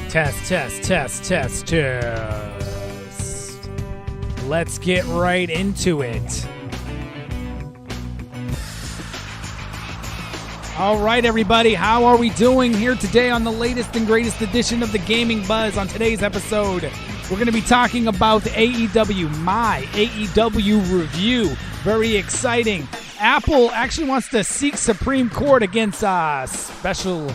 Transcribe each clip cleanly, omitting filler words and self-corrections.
Test. Let's get right into it. All right, everybody, how are we doing here today on the latest and greatest edition of the Gaming Buzz? On today's episode, we're going to be talking about AEW, my AEW review. Very exciting. Apple actually wants to seek Supreme Court against a special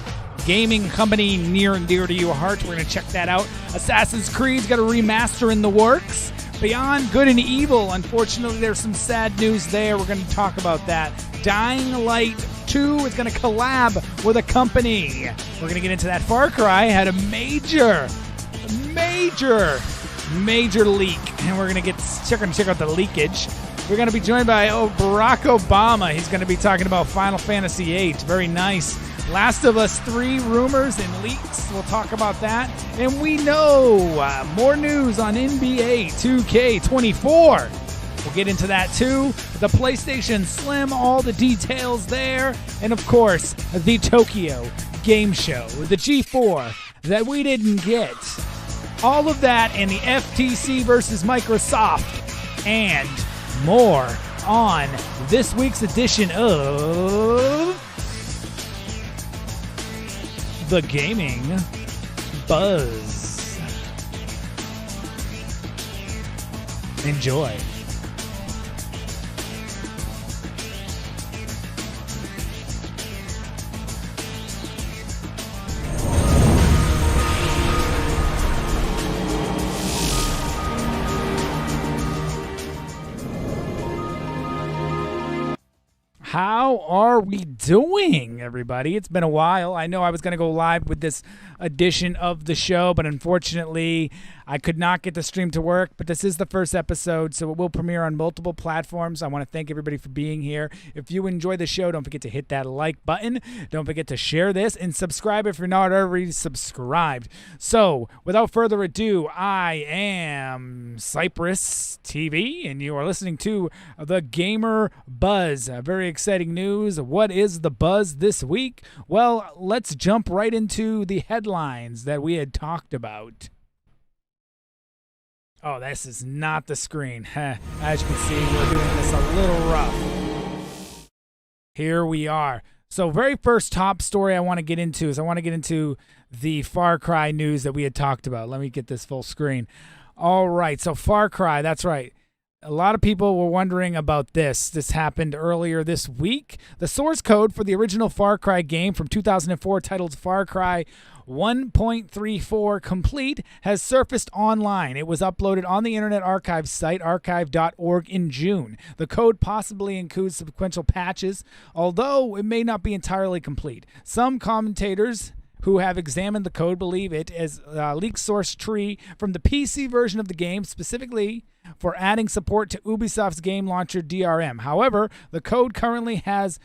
gaming company near and dear to your heart. We're going to check that out. Assassin's Creed's got a remaster in the works. Beyond Good and Evil, unfortunately, there's some sad news there. We're going to talk about that. Dying Light 2 is going to collab with a company. We're going to get into that. Far Cry had a major leak, and we're going to check out the leakage. We're going to be joined by Barack Obama. He's going to be talking about Final Fantasy VIII. Very nice. Last of Us 3 rumors and leaks. We'll talk about that. And we know more news on NBA 2K24. We'll get into that too. The PlayStation Slim, all the details there. And of course, the Tokyo Game Show, the G4 that we didn't get. All of that and the FTC versus Microsoft and more on this week's edition of the Gaming Buzz. Enjoy. How are we doing, everybody? It's been a while. I know I was going to go live with this edition of the show, but unfortunately, I could not get the stream to work. But this is the first episode, so it will premiere on multiple platforms. I want to thank everybody for being here. If you enjoy the show, don't forget to hit that like button. Don't forget to share this and subscribe if you're not already subscribed. So, without further ado, I am Cypress TV, and you are listening to the Gamer Buzz. Very exciting news. What is the buzz this week? Well, let's jump right into the headlines that we had talked about. Oh, this is not the screen. As you can see, we're doing this a little rough. Here we are. So very first top story I want to get into is the Far Cry news that we had talked about. Let me get this full screen. All right, so Far Cry, that's right. A lot of people were wondering about this. This happened earlier this week. The source code for the original Far Cry game from 2004 titled Far Cry 1.34 Complete has surfaced online. It was uploaded on the Internet Archive site, archive.org, in June. The code possibly includes sequential patches, although it may not be entirely complete. Some commentators who have examined the code believe it as a leaked source tree from the PC version of the game, specifically for adding support to Ubisoft's game launcher DRM. However, the code currently has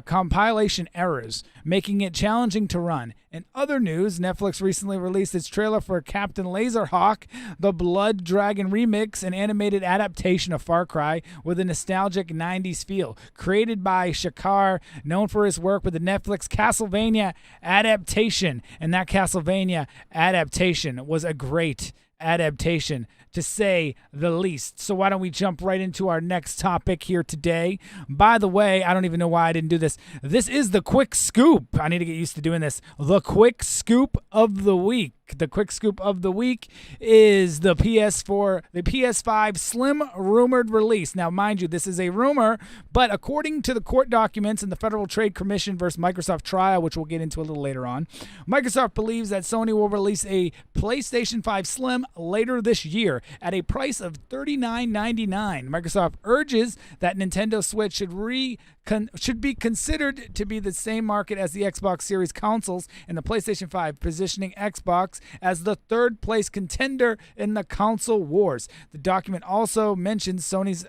compilation errors, making it challenging to run. In other news, Netflix recently released its trailer for Captain Laserhawk, the Blood Dragon remix, an animated adaptation of Far Cry with a nostalgic 90s feel. Created by Shakar, known for his work with the Netflix Castlevania adaptation. And that Castlevania adaptation was a great adaptation, to say the least. So why don't we jump right into our next topic here today? By the way, I don't even know why I didn't do this. This is the quick scoop. I need to get used to doing this. The quick scoop of the week. The quick scoop of the week is the PS5 Slim rumored release. Now, mind you, this is a rumor, but according to the court documents in the Federal Trade Commission versus Microsoft trial, which we'll get into a little later on, Microsoft believes that Sony will release a PlayStation 5 Slim later this year at a price of $39.99. Microsoft urges that Nintendo Switch should be considered to be the same market as the Xbox Series consoles and the PlayStation 5, positioning Xbox as the third place contender in the console wars. The document also mentions Sony's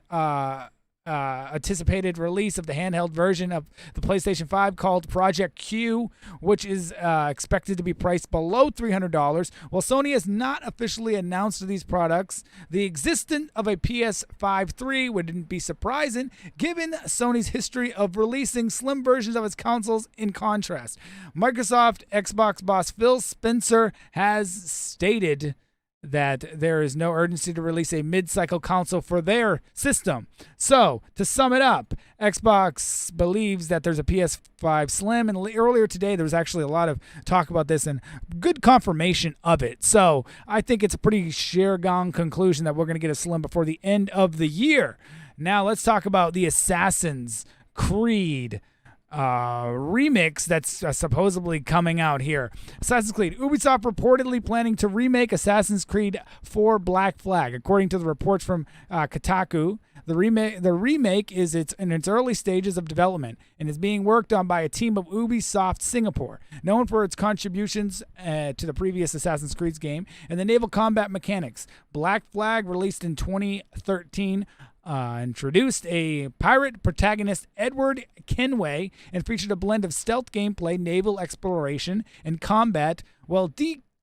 anticipated release of the handheld version of the PlayStation 5 called Project Q, which is expected to be priced below $300. While Sony has not officially announced these products, the existence of a PS5 3 wouldn't be surprising given Sony's history of releasing slim versions of its consoles. In contrast, Microsoft Xbox boss Phil Spencer has stated that there is no urgency to release a mid-cycle console for their system. So, to sum it up, Xbox believes that there's a PS5 Slim, and earlier today there was actually a lot of talk about this and good confirmation of it. So, I think it's a pretty sure-gone conclusion that we're going to get a Slim before the end of the year. Now, let's talk about the Assassin's Creed remix that's supposedly coming out here. Assassin's Creed. Ubisoft reportedly planning to remake Assassin's Creed 4 Black Flag. According to the reports from Kotaku, the remake is in its early stages of development and is being worked on by a team of Ubisoft Singapore, known for its contributions to the previous Assassin's Creed game and the naval combat mechanics. Black Flag, released in 2013, introduced a pirate protagonist, Edward Kenway, and featured a blend of stealth gameplay, naval exploration, and combat. While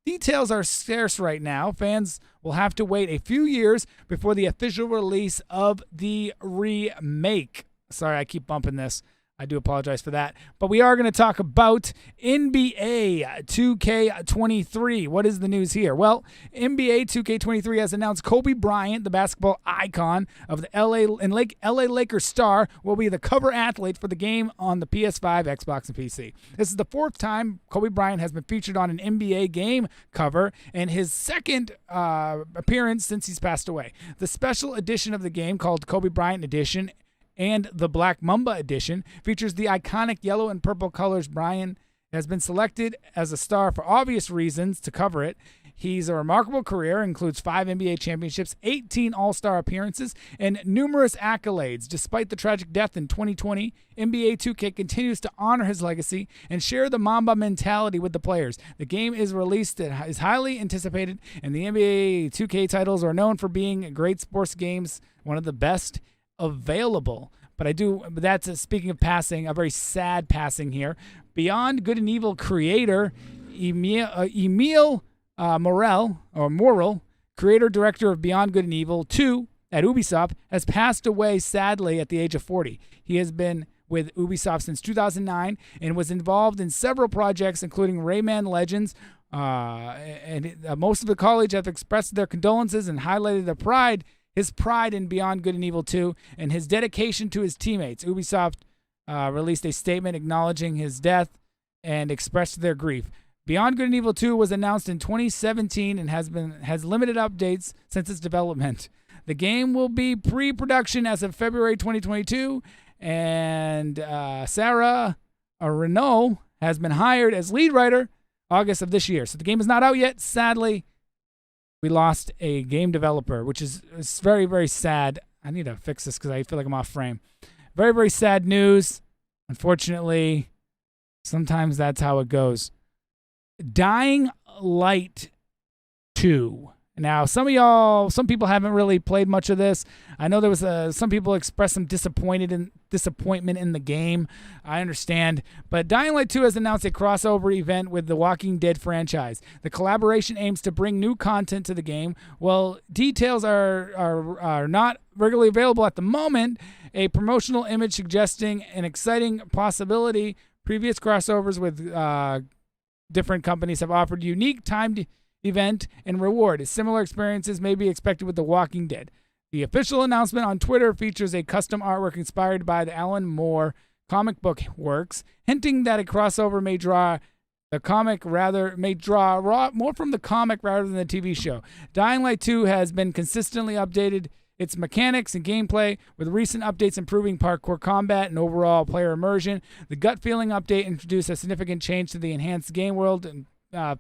details are scarce right now, fans will have to wait a few years before the official release of the remake. Sorry, I keep bumping this. I do apologize for that. But we are going to talk about NBA 2K23. What is the news here? Well, NBA 2K23 has announced Kobe Bryant, the basketball icon of the LA Lakers star, will be the cover athlete for the game on the PS5, Xbox, and PC. This is the fourth time Kobe Bryant has been featured on an NBA game cover and his second appearance since he's passed away. The special edition of the game, called Kobe Bryant Edition, and the Black Mamba Edition, features the iconic yellow and purple colors. Bryant has been selected as a star for obvious reasons to cover it. He's a remarkable career, includes 5 NBA championships, 18 All-Star appearances, and numerous accolades. Despite the tragic death in 2020, NBA 2K continues to honor his legacy and share the Mamba mentality with the players. The game is released, it is highly anticipated, and the NBA 2K titles are known for being great sports games, one of the best available. But that's speaking of passing, a very sad passing here. Beyond Good and Evil creator Emile Morel, creator director of Beyond Good and Evil 2 at Ubisoft, has passed away sadly at the age of 40. He has been with Ubisoft since 2009 and was involved in several projects, including Rayman Legends. Most of the college have expressed their condolences and highlighted his pride in Beyond Good and Evil 2 and his dedication to his teammates. Ubisoft released a statement acknowledging his death and expressed their grief. Beyond Good and Evil 2 was announced in 2017 and has limited updates since its development. The game will be pre-production as of February 2022, and Sarah Renault has been hired as lead writer August of this year. So the game is not out yet, sadly. We lost a game developer, which is very, very sad. I need to fix this because I feel like I'm off frame. Very, very sad news. Unfortunately, sometimes that's how it goes. Dying Light 2. Now, some people haven't really played much of this. I know there was some people expressed some disappointment in the game. I understand. But Dying Light 2 has announced a crossover event with the Walking Dead franchise. The collaboration aims to bring new content to the game. While details are not regularly available at the moment, a promotional image suggesting an exciting possibility. Previous crossovers with different companies have offered unique timed event and reward. Similar experiences may be expected with The Walking Dead. The official announcement on Twitter features a custom artwork inspired by the Alan Moore comic book works, hinting that a crossover may draw more from the comic rather than the TV show. Dying Light 2 has been consistently updated its mechanics and gameplay, with recent updates improving parkour combat and overall player immersion. The gut feeling update introduced a significant change to the enhanced game world and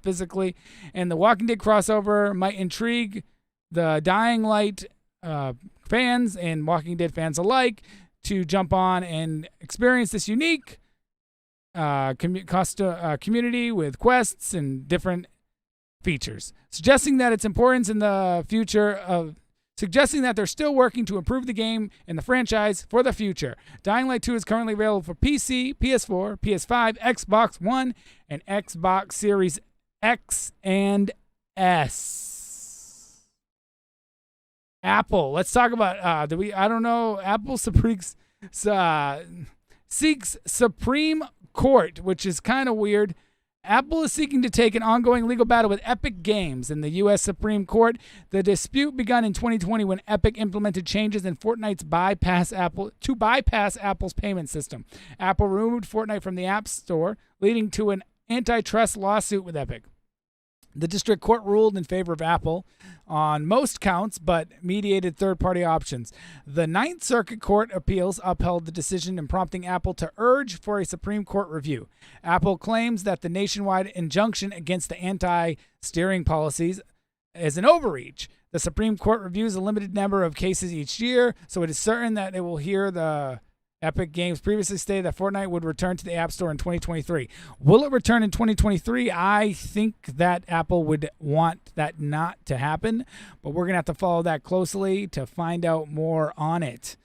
physically, and the Walking Dead crossover might intrigue the Dying Light fans and Walking Dead fans alike to jump on and experience this unique community with quests and different features, suggesting that its importance in the future of suggesting that they're still working to improve the game and the franchise for the future. Dying Light 2 is currently available for PC, PS4, PS5, Xbox One, and Xbox Series X and S. Apple. Let's talk about Apple seeks Supreme Court, which is kind of weird. Apple is seeking to take an ongoing legal battle with Epic Games in the U.S. Supreme Court. The dispute began in 2020 when Epic implemented changes in Fortnite's bypass Apple's payment system. Apple removed Fortnite from the App Store, leading to an antitrust lawsuit with Epic. The district court ruled in favor of Apple on most counts, but mediated third-party options. The Ninth Circuit Court Appeals upheld the decision and prompting Apple to urge for a Supreme Court review. Apple claims that the nationwide injunction against the anti-steering policies is an overreach. The Supreme Court reviews a limited number of cases each year, so it is certain that it will hear the Epic Games previously stated that Fortnite would return to the App Store in 2023. Will it return in 2023? I think that Apple would want that not to happen, but we're going to have to follow that closely to find out more on it.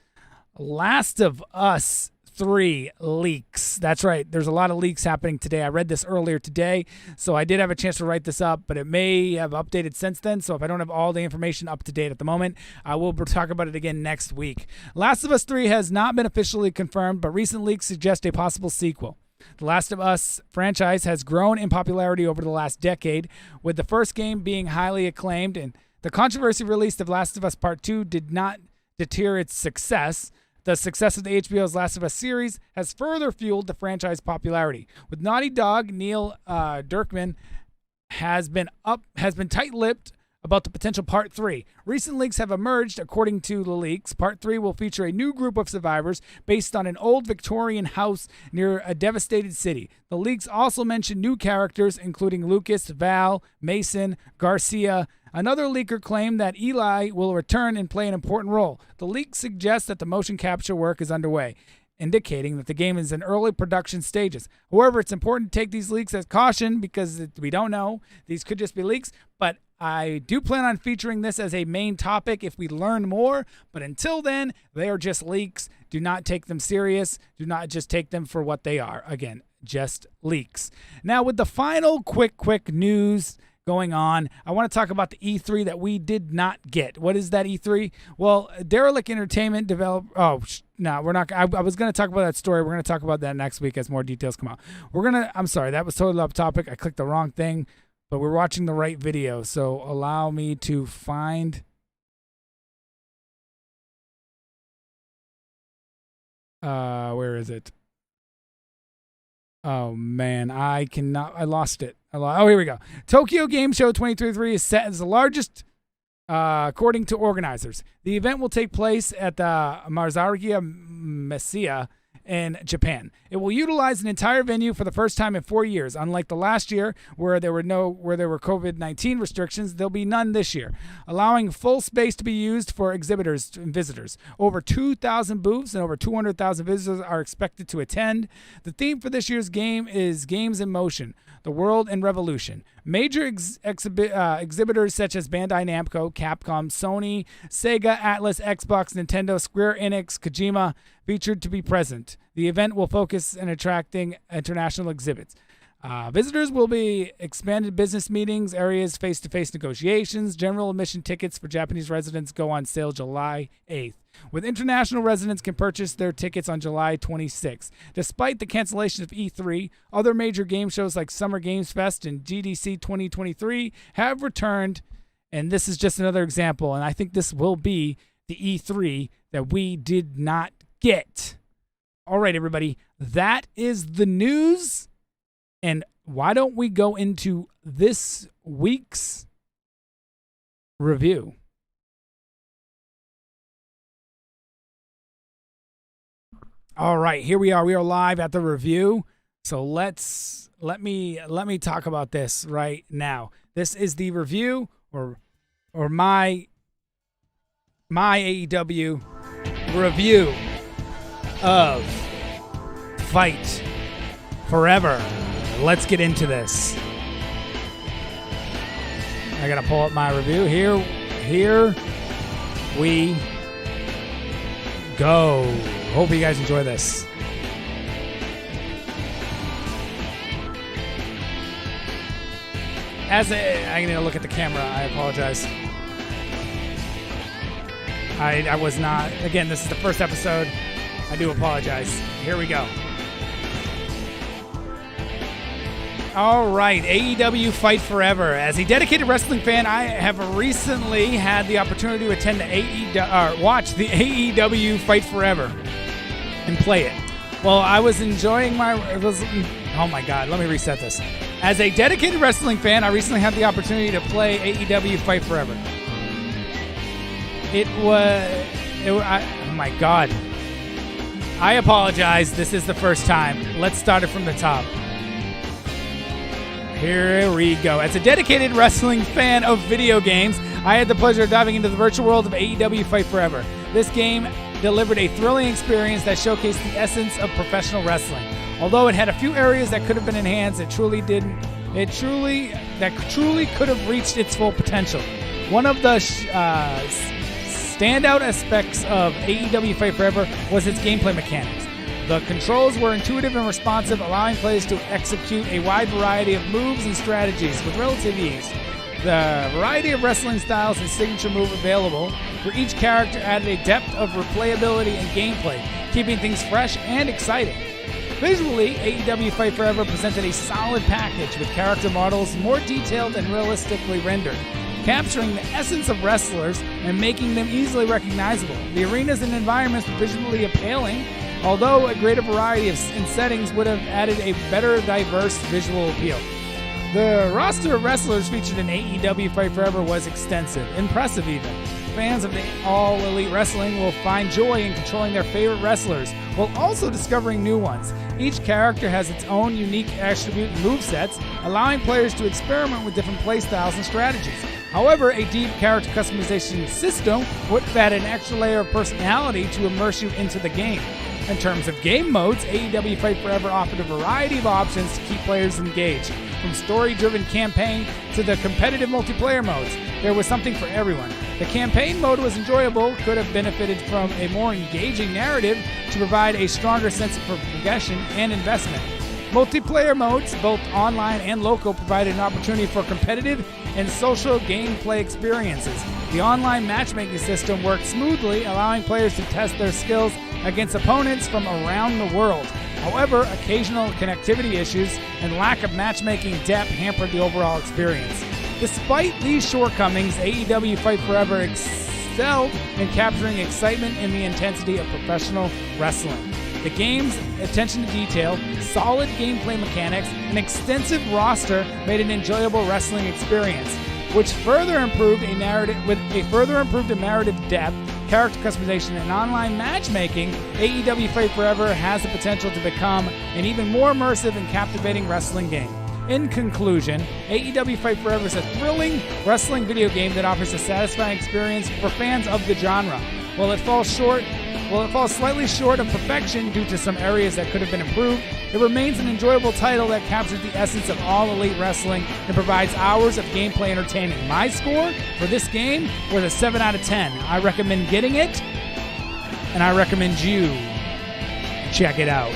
Last of Us 3 leaks. That's right. There's a lot of leaks happening today. I read this earlier today, so I did have a chance to write this up, but it may have updated since then. So if I don't have all the information up to date at the moment, I will talk about it again next week. Last of Us 3 has not been officially confirmed, but recent leaks suggest a possible sequel. The Last of Us franchise has grown in popularity over the last decade, with the first game being highly acclaimed, and the controversy released of Last of Us Part 2 did not deter its success. The success of the HBO's Last of Us series has further fueled the franchise popularity. With Naughty Dog, Neil Druckmann has been tight-lipped about the potential Part 3. Recent leaks have emerged. According to the leaks, Part 3 will feature a new group of survivors based on an old Victorian house near a devastated city. The leaks also mention new characters, including Lucas, Val, Mason, Garcia. Another leaker claimed that Eli will return and play an important role. The leak suggests that the motion capture work is underway, indicating that the game is in early production stages. However, it's important to take these leaks as caution because we don't know. These could just be leaks, but I do plan on featuring this as a main topic if we learn more. But until then, they are just leaks. Do not take them serious. Do not just take them for what they are. Again, just leaks. Now, with the final quick news going on, I want to talk about the E3 that we did not get. What is that E3? Well, Derelict Entertainment developed. We're not. I was going to talk about that story. We're going to talk about that next week as more details come out. I'm sorry, that was totally off topic. I clicked the wrong thing, but we're watching the right video. So allow me to find. Where is it? Oh, man, I lost it. Here we go. Tokyo Game Show 2023 is set as the largest, according to organizers. The event will take place at the Marzariya Messiya in Japan. It will utilize an entire venue for the first time in 4 years. Unlike the last year where there were COVID-19 restrictions, there'll be none this year, allowing full space to be used for exhibitors and visitors. Over 2,000 booths and over 200,000 visitors are expected to attend. The theme for this year's game is Games in Motion, the World in Revolution. Major exhibitors such as Bandai Namco, Capcom, Sony, Sega, Atlas, Xbox, Nintendo, Square Enix, Kojima featured to be present. The event will focus on attracting international exhibits. Visitors will be expanded business meetings, areas, face-to-face negotiations. General admission tickets for Japanese residents go on sale July 8th, with international residents can purchase their tickets on July 26th. Despite the cancellation of E3, other major game shows like Summer Games Fest and GDC 2023 have returned, and this is just another example, and I think this will be the E3 that we did not get. All right, everybody, that is the news. And why don't we go into this week's review? All right, here we are. We are live at the review. So let me talk about this right now. This is the review or my AEW review of Fight Forever. Let's get into this. I gotta pull up my review here. we go. Hope you guys enjoy this. I need to look at the camera. I apologize. I was not. Again, this is the first episode. I do apologize. Here we go. All right, AEW Fight Forever. As a dedicated wrestling fan, I have recently had the opportunity to attend watch the AEW Fight Forever and play it. Well, I was enjoying oh my God, let me reset this. As a dedicated wrestling fan, I recently had the opportunity to play AEW Fight Forever. Oh my God. I apologize. This is the first time. Let's start it from the top. Here we go. As a dedicated wrestling fan of video games, I had the pleasure of diving into the virtual world of AEW Fight Forever. This game delivered a thrilling experience that showcased the essence of professional wrestling. Although it had a few areas that could have been enhanced, it truly could have reached its full potential. One of the standout aspects of AEW Fight Forever was its gameplay mechanics. The controls were intuitive and responsive, allowing players to execute a wide variety of moves and strategies with relative ease. The variety of wrestling styles and signature move available for each character added a depth of replayability and gameplay, keeping things fresh and exciting. Visually, AEW Fight Forever presented a solid package with character models more detailed and realistically rendered, capturing the essence of wrestlers and making them easily recognizable. The arenas and environments were visually appealing, although a greater variety in settings would have added a better diverse visual appeal. The roster of wrestlers featured in AEW Fight Forever was extensive, impressive even. Fans of the All Elite Wrestling will find joy in controlling their favorite wrestlers, while also discovering new ones. Each character has its own unique attribute and movesets, allowing players to experiment with different playstyles and strategies. However, a deep character customization system would add an extra layer of personality to immerse you into the game. In terms of game modes, AEW Fight Forever offered a variety of options to keep players engaged. From story-driven campaign to the competitive multiplayer modes, there was something for everyone. The campaign mode was enjoyable, could have benefited from a more engaging narrative to provide a stronger sense of progression and investment. Multiplayer modes, both online and local, provided an opportunity for competitive and social gameplay experiences. The online matchmaking system worked smoothly, allowing players to test their skills against opponents from around the world. However, occasional connectivity issues and lack of matchmaking depth hampered the overall experience. Despite these shortcomings, AEW Fight Forever excelled in capturing excitement and the intensity of professional wrestling. The game's attention to detail, solid gameplay mechanics, and extensive roster made an enjoyable wrestling experience, which further improved a narrative depth, character customization, and online matchmaking. AEW Fight Forever has the potential to become an even more immersive and captivating wrestling game. In conclusion, AEW Fight Forever is a thrilling wrestling video game that offers a satisfying experience for fans of the genre. While it falls slightly short of perfection due to some areas that could have been improved, it remains an enjoyable title that captures the essence of All Elite Wrestling and provides hours of gameplay entertainment. My score for this game was a 7 out of 10. I recommend getting it, and I recommend you check it out.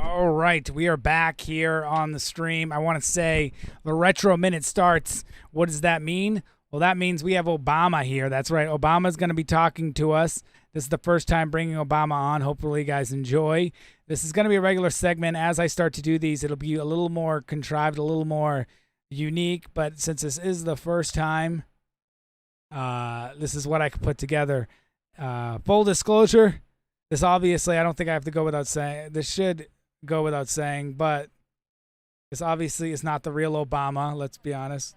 All right, we are back here on the stream. I want to say the Retro Minute starts. What does that mean? Well, that means we have Obama here. That's right. Obama's going to be talking to us. This is the first time bringing Obama on. Hopefully you guys enjoy. This is going to be a regular segment. As I start to do these, it'll be a little more contrived, a little more unique. But since this is the first time, this is what I could put together. Full disclosure, This obviously, I don't think I have to go without saying. This should go without saying, but this obviously is not the real Obama. Let's be honest.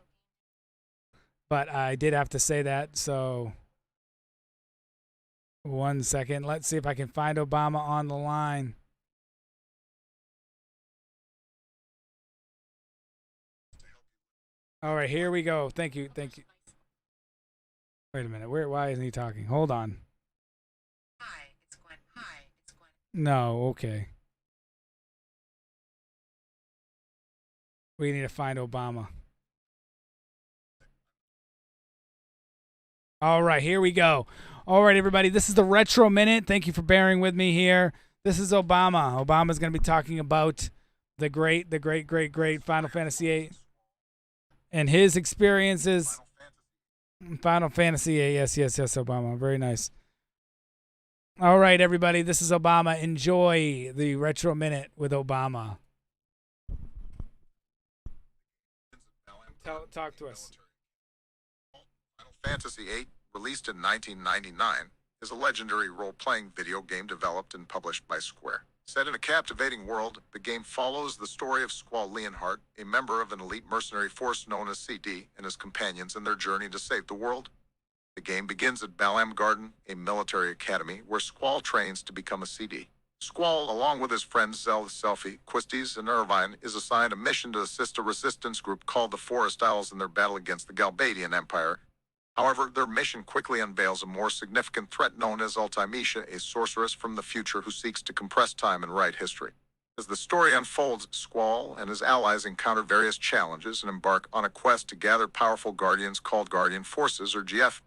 But I did have to say that. So, 1 second. Let's see if I can find Obama on the line. All right, here we go. Thank you. Thank you. Wait a minute. Why isn't he talking? Hold on. Hi, it's Gwen. No, okay. We need to find Obama. All right, here we go. All right, everybody. This is the Retro Minute. Thank you for bearing with me here. This is Obama. Obama's going to be talking about the great Final Fantasy VIII and his experiences. Final Fantasy VIII. Yes, Obama. Very nice. All right, everybody. This is Obama. Enjoy the Retro Minute with Obama. Talk to us. Final Fantasy VIII, released in 1999, is a legendary role-playing video game developed and published by Square. Set in a captivating world, the game follows the story of Squall Leonhardt, a member of an elite mercenary force known as CD, and his companions in their journey to save the world. The game begins at Balam Garden, a military academy, where Squall trains to become a CD. Squall, along with his friends Zelda, Selphie, Quistis, and Irvine, is assigned a mission to assist a resistance group called the Forest Owls in their battle against the Galbadian Empire. However, their mission quickly unveils a more significant threat known as Ultimecia, a sorceress from the future who seeks to compress time and write history. As the story unfolds, Squall and his allies encounter various challenges and embark on a quest to gather powerful guardians called Guardian Forces, or GF.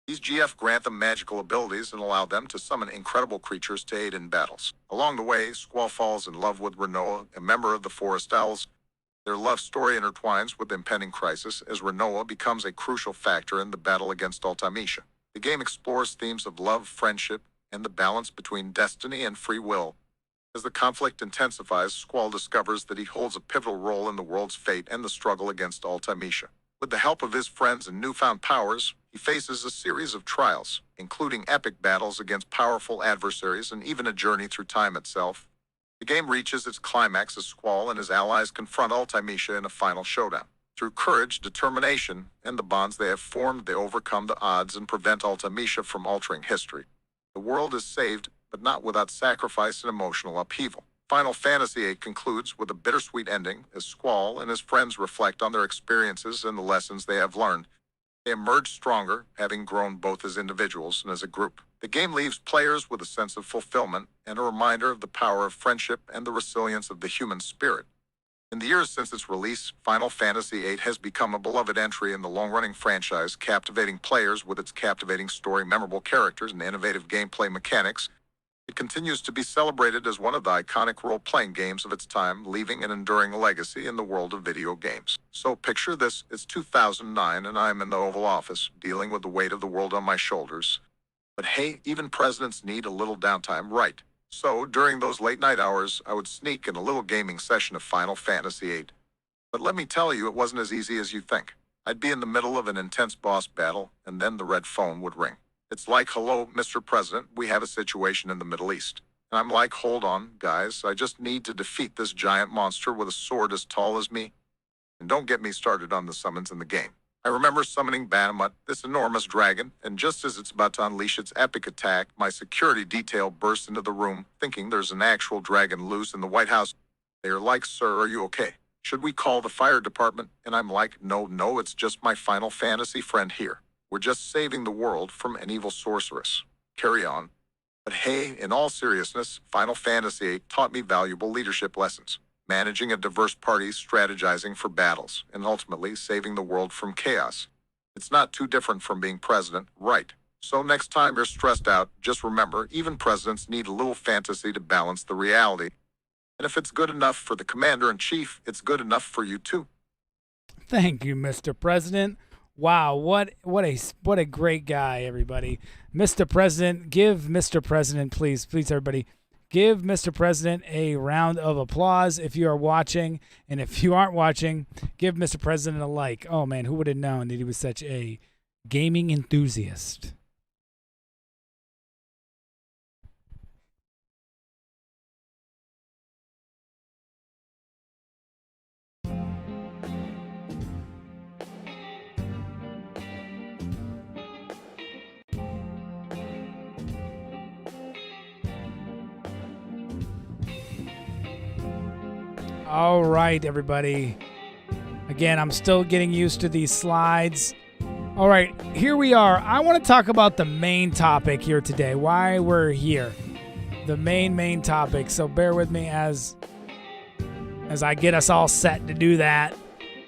These GF grant them magical abilities and allow them to summon incredible creatures to aid in battles. Along the way, Squall falls in love with Renoa, a member of the Forest Owls. Their love story intertwines with the impending crisis as Renoa becomes a crucial factor in the battle against Ultimecia. The game explores themes of love, friendship, and the balance between destiny and free will. As the conflict intensifies, Squall discovers that he holds a pivotal role in the world's fate and the struggle against Ultimecia. With the help of his friends and newfound powers, he faces a series of trials, including epic battles against powerful adversaries and even a journey through time itself. The game reaches its climax as Squall and his allies confront Ultimecia in a final showdown. Through courage, determination, and the bonds they have formed, they overcome the odds and prevent Ultimecia from altering history. The world is saved, but not without sacrifice and emotional upheaval. Final Fantasy VIII concludes with a bittersweet ending as Squall and his friends reflect on their experiences and the lessons they have learned. They emerge stronger, having grown both as individuals and as a group. The game leaves players with a sense of fulfillment and a reminder of the power of friendship and the resilience of the human spirit. In the years since its release, Final Fantasy VIII has become a beloved entry in the long-running franchise, captivating players with its captivating story, memorable characters, and innovative gameplay mechanics. It continues to be celebrated as one of the iconic role-playing games of its time, leaving an enduring legacy in the world of video games. So picture this, it's 2009 and I'm in the Oval Office, dealing with the weight of the world on my shoulders. But hey, even presidents need a little downtime, right? So during those late-night hours, I would sneak in a little gaming session of Final Fantasy VIII. But let me tell you, it wasn't as easy as you think. I'd be in the middle of an intense boss battle, and then the red phone would ring. It's like, hello, Mr. President, we have a situation in the Middle East. And I'm like, hold on, guys, I just need to defeat this giant monster with a sword as tall as me. And don't get me started on the summons in the game. I remember summoning Bahamut, this enormous dragon, and just as it's about to unleash its epic attack, my security detail bursts into the room, thinking there's an actual dragon loose in the White House. They're like, sir, are you okay? Should we call the fire department? And I'm like, no, it's just my Final Fantasy friend here. We're just saving the world from an evil sorceress. Carry on. But hey, in all seriousness, Final Fantasy VIII taught me valuable leadership lessons. Managing a diverse party, strategizing for battles, and ultimately saving the world from chaos. It's not too different from being president, right? So next time you're stressed out, just remember, even presidents need a little fantasy to balance the reality. And if it's good enough for the commander-in-chief, it's good enough for you too. Thank you, Mr. President. Wow, what a great guy, everybody. Mr. President, give Mr. President, please, everybody, give Mr. President a round of applause if you are watching. And if you aren't watching, give Mr. President a like. Oh, man, who would have known that he was such a gaming enthusiast? All right, everybody. Again, I'm still getting used to these slides. All right, here we are. I want to talk about the main topic here today, why we're here. The main topic. So bear with me as I get us all set to do that.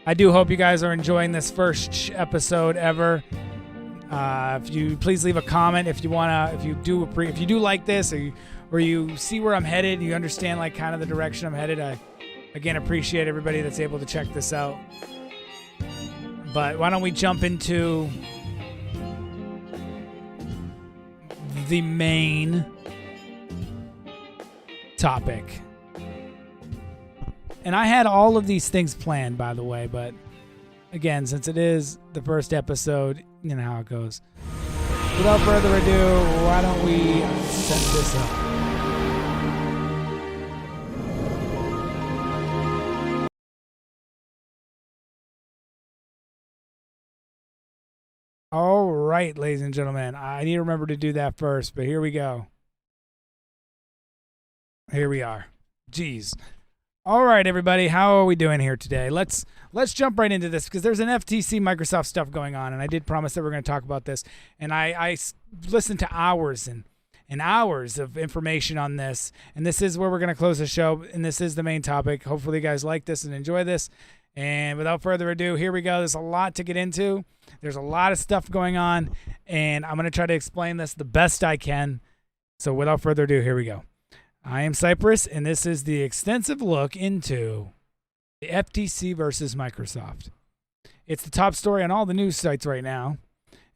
I do hope you guys are enjoying this first episode ever. If you please leave a comment if you do like this, or you see where I'm headed, you understand like kind of the direction I'm headed. I again appreciate everybody that's able to check this out. But why don't we jump into the main topic. And I had all of these things planned, by the way, but again, since it is the first episode, you know how it goes. Without further ado, why don't we set this up? All right, ladies and gentlemen, I need to remember to do that first, but here we go. Here we are. Jeez. All right, everybody, how are we doing here today? Let's jump right into this because there's an FTC Microsoft stuff going on, and I did promise that we're going to talk about this. And I listened to hours and hours of information on this, and this is where we're going to close the show, and this is the main topic. Hopefully you guys like this and enjoy this. And without further ado, here we go. There's a lot to get into. There's a lot of stuff going on, and I'm going to try to explain this the best I can. So without further ado, here we go. I am Cypress, and this is the extensive look into the FTC versus Microsoft. It's the top story on all the news sites right now.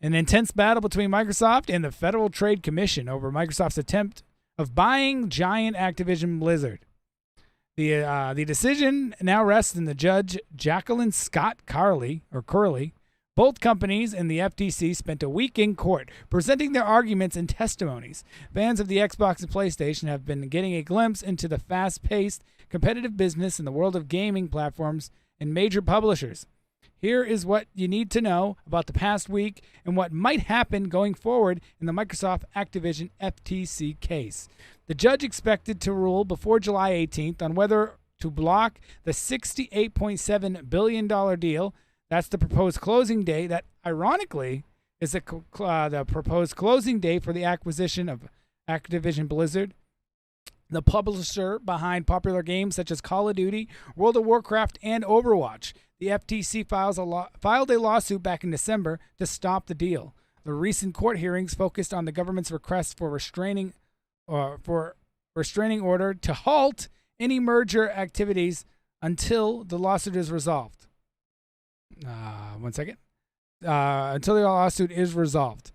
An intense battle between Microsoft and the Federal Trade Commission over Microsoft's attempt of buying giant Activision Blizzard. The decision now rests in the judge Jacqueline Scott Curley. Both companies and the FTC spent a week in court presenting their arguments and testimonies. Fans of the Xbox and PlayStation have been getting a glimpse into the fast-paced, competitive business in the world of gaming platforms and major publishers. Here is what you need to know about the past week and what might happen going forward in the Microsoft Activision FTC case. The judge expected to rule before July 18th on whether to block the $68.7 billion deal. That's the proposed closing date that, ironically, is the proposed closing date for the acquisition of Activision Blizzard, the publisher behind popular games such as Call of Duty, World of Warcraft, and Overwatch. The FTC filed a lawsuit back in December to stop the deal. The recent court hearings focused on the government's request for restraining order to halt any merger activities until the lawsuit is resolved. Until the lawsuit is resolved.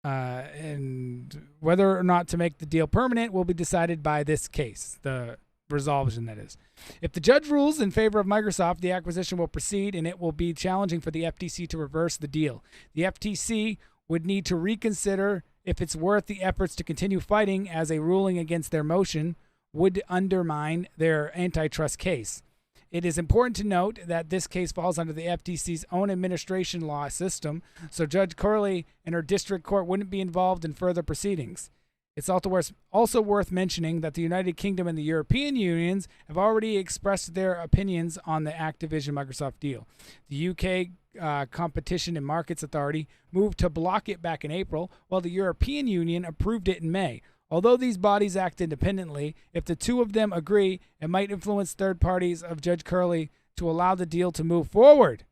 And whether or not to make the deal permanent will be decided by this case, the resolution that is. If the judge rules in favor of Microsoft, the acquisition will proceed and it will be challenging for the FTC to reverse the deal. The FTC would need to reconsider if it's worth the efforts to continue fighting, as a ruling against their motion would undermine their antitrust case. It is important to note that this case falls under the FTC's own administration law system, so Judge Curley and her district court wouldn't be involved in further proceedings. It's also worth mentioning that the United Kingdom and the European unions have already expressed their opinions on the Activision-Microsoft deal. The UK Competition and Markets Authority moved to block it back in April, while the European Union approved it in May. Although these bodies act independently, if the two of them agree, it might influence third parties of Judge Curley to allow the deal to move forward.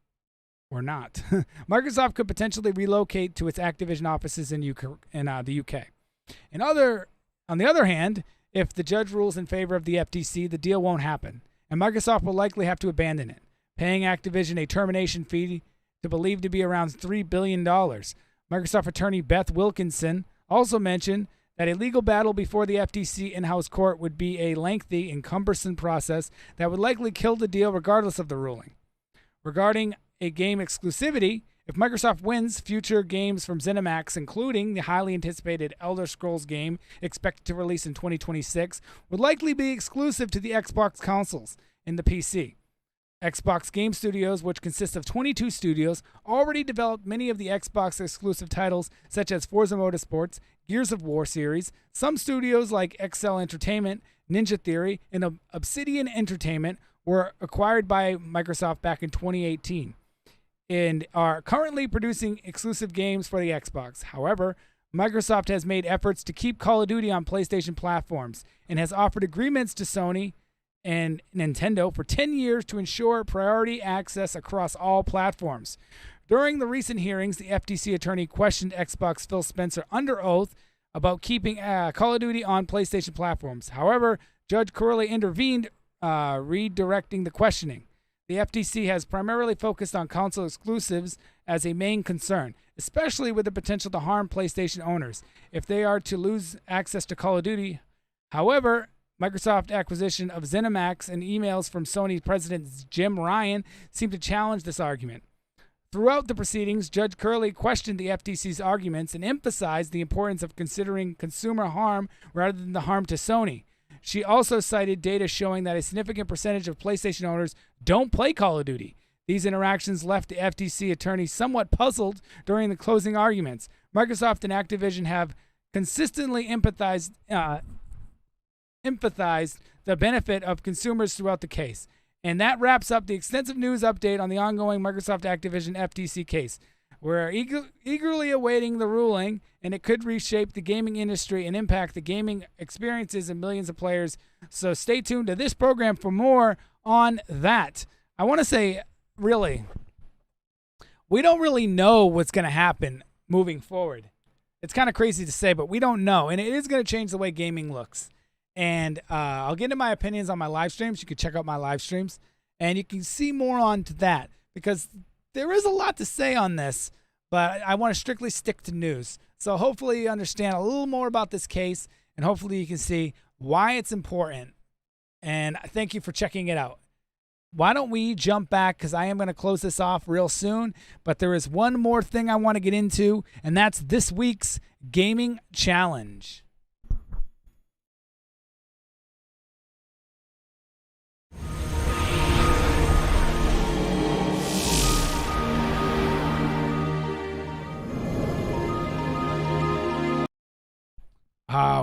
Or not. Microsoft could potentially relocate to its Activision offices in the UK. On the other hand, if the judge rules in favor of the FTC, the deal won't happen, and Microsoft will likely have to abandon it, paying Activision a termination fee believed to be around $3 billion. Microsoft attorney Beth Wilkinson also mentioned that a legal battle before the FTC in-house court would be a lengthy and cumbersome process that would likely kill the deal regardless of the ruling. Regarding a game exclusivity, if Microsoft wins, future games from ZeniMax, including the highly anticipated Elder Scrolls game expected to release in 2026, would likely be exclusive to the Xbox consoles and the PC. Xbox Game Studios, which consists of 22 studios, already developed many of the Xbox exclusive titles such as Forza Motorsports, Gears of War series. Some studios like Excel Entertainment, Ninja Theory, and Obsidian Entertainment were acquired by Microsoft back in 2018 and are currently producing exclusive games for the Xbox. However, Microsoft has made efforts to keep Call of Duty on PlayStation platforms and has offered agreements to Sony and Nintendo for 10 years to ensure priority access across all platforms. During the recent hearings, the FTC attorney questioned Xbox Phil Spencer under oath about keeping Call of Duty on PlayStation platforms. However, Judge Curley intervened, redirecting the questioning. The FTC has primarily focused on console exclusives as a main concern, especially with the potential to harm PlayStation owners if they are to lose access to Call of Duty. However, Microsoft acquisition of ZeniMax and emails from Sony President Jim Ryan seem to challenge this argument. Throughout the proceedings, Judge Curley questioned the FTC's arguments and emphasized the importance of considering consumer harm rather than the harm to Sony. She also cited data showing that a significant percentage of PlayStation owners don't play Call of Duty. These interactions left the FTC attorney somewhat puzzled during the closing arguments. Microsoft and Activision have consistently emphasized the benefit of consumers throughout the case. And that wraps up the extensive news update on the ongoing Microsoft Activision FTC case. We're eagerly awaiting the ruling, and it could reshape the gaming industry and impact the gaming experiences of millions of players. So stay tuned to this program for more on that. I want to say, really, we don't really know what's going to happen moving forward. It's kind of crazy to say, but we don't know. And it is going to change the way gaming looks. And I'll get into my opinions on my live streams. You can check out my live streams, and you can see more on to that because there is a lot to say on this, but I want to strictly stick to news. So hopefully you understand a little more about this case, and hopefully you can see why it's important. And thank you for checking it out. Why don't we jump back, because I am going to close this off real soon, but there is one more thing I want to get into, and that's this week's Gaming Challenge.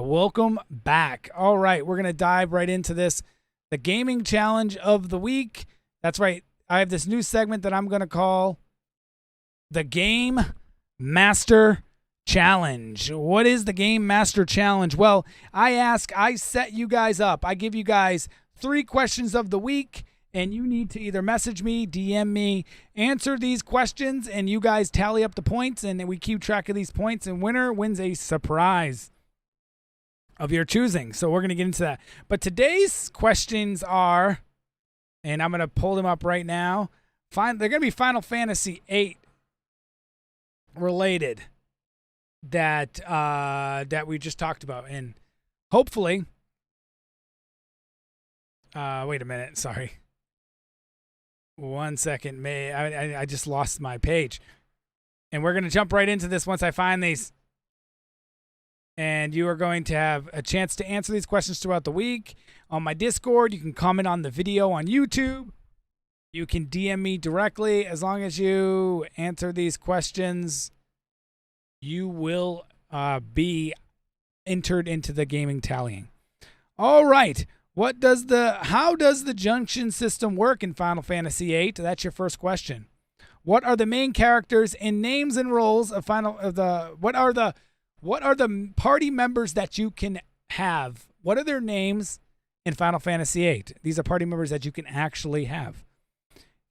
Welcome back. All right, we're going to dive right into this. The Gaming Challenge of the week. That's right. I have this new segment that I'm going to call the Game Master Challenge. What is the Game Master Challenge? Well, I set you guys up. I give you guys 3 questions of the week, and you need to either message me, DM me, answer these questions, and you guys tally up the points, and we keep track of these points, and winner wins a surprise of your choosing. So we're going to get into that. But questions are, and I'm going to pull them up right now. They're going to be Final Fantasy VIII related that we just talked about. And hopefully, wait a minute. Sorry. 1 second. I just lost my page. And we're going to jump right into this once I find these. And you are going to have a chance to answer these questions throughout the week. On my Discord, you can comment on the video on YouTube. You can DM me directly. As long as you answer these questions, you will be entered into the gaming tallying. All right. How does the junction system work in Final Fantasy VIII? That's your first question. What are the main characters and names and roles of what are the party members that you can have? What are their names in Final Fantasy VIII? These are party members that you can actually have.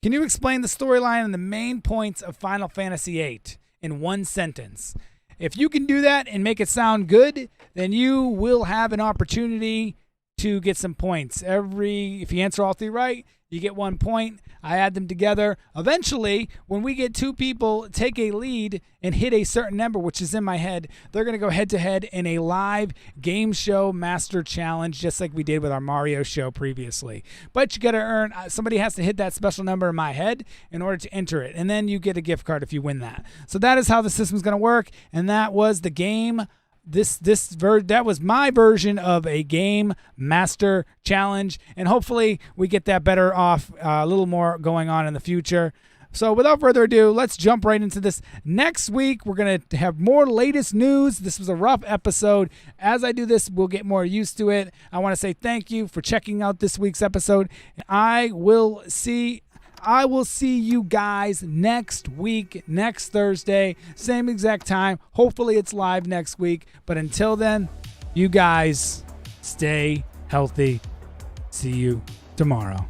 Can you explain the storyline and the main points of Final Fantasy VIII in one sentence? If you can do that and make it sound good, then you will have an opportunity to get some points. If you answer all 3 right, you get 1 point. I add them together. Eventually, when we get 2 people take a lead and hit a certain number, which is in my head, they're going to go head-to-head in a live game show master challenge, just like we did with our Mario show previously. But you got to somebody has to hit that special number in my head in order to enter it, and then you get a gift card if you win that. So that is how the system's going to work, and that was the game. That was my version of a Game Master Challenge, and hopefully we get that better off, a little more going on in the future. So without further ado, let's jump right into this. Next week, we're going to have more latest news. This was a rough episode. As I do this, we'll get more used to it. I want to say thank you for checking out this week's episode. I will see you guys next week, next Thursday, same exact time. Hopefully it's live next week. But until then, you guys stay healthy. See you tomorrow.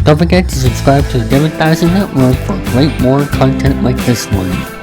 Don't forget to subscribe to the Democracy Network for great more content like this one.